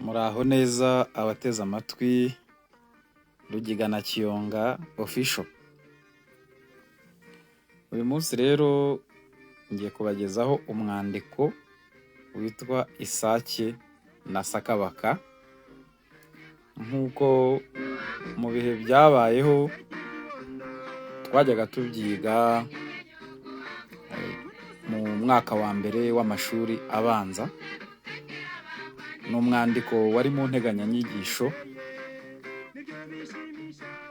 Muraho neza abateze amatwi Rugiga na Kiyonga official. Uyu munsi rero ngiye kubagezaho umwandiko witwa Isake na Sakabaka. Nkuko mu bihe byabayeho twajyaga tubyiga mu mwaka wa mbere w'amashuri abanza. Ni umwandiko wari mu nteganyanyigisho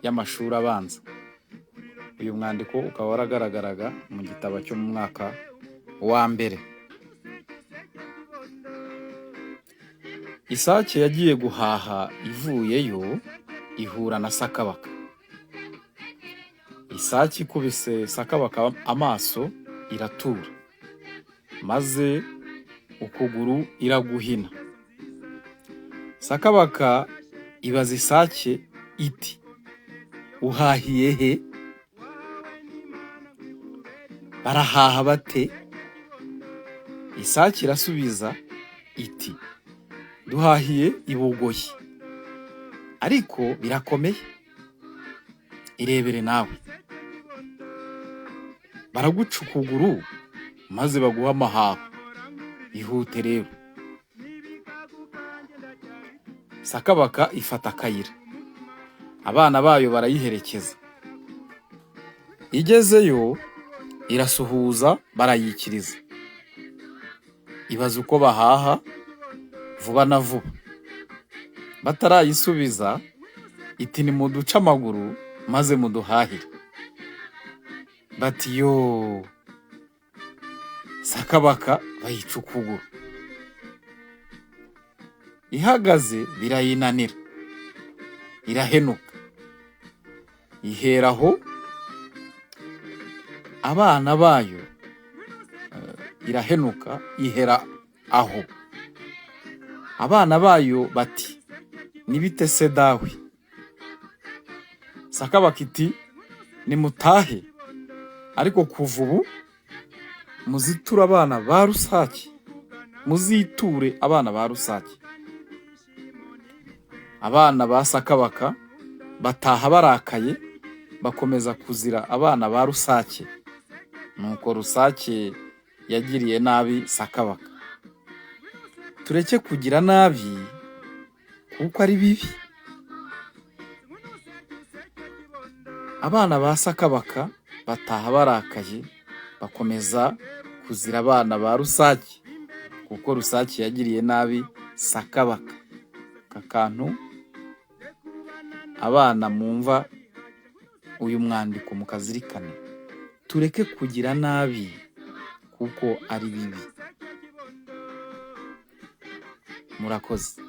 y'amashuri abanza. Uyu mwandiko ukaba waragaragaraga mu gitabo cyo mu mwaka wa mbere. Isake yagiye guhaha, ivuyeyo ihura na Sakabaka. Isake ikubise Sakabaka amaso iratura, maze ukuguru iraguhina. Sakabaka ibaza Isake iti, uhahiye he? Barahaha bate? Isake irasubiza iti, duhahiye i Bugoyi, ariko birakomeye, irebere nawe. Baraguca ukuguru maze baguha amahaho, ihute rero. Sakabaka ifata akayira, abana bayo barayiherekeza. Igezeyo irasuhuza, barayikiriza. Ibaza uko bahaha vuba na vuba. Batarayisubiza iti, nimuduce amaguru maze muduhahire. Bati yo. Sakabaka bayica ukuguru. Ihagaze birayinanira, irahenuka. Iheraho abana bayo irahenuka, ihera aho. Abana bayo bati, nibite se dawe? Sakabaka iti, nimutahe, ariko kuva ubu muziture abana ba Rusake, muziture abana ba Rusake. Abana ba Sakabaka bataha barakaye, bakomeza kuzira abana ba Rusake. Nuko Rusake yagiriye nabi Sakabaka. Tureke kugira nabi kuko ari bibi. Abana ba Sakabaka bataha barakaye, bakomeza kuzira abana ba Rusake kuko Rusake yagiriye nabi Sakabaka. Kakantu abana mwumva uyu mwandiko mukazirikane, tureke kugira nabi kuko ari bibi. Murakoze.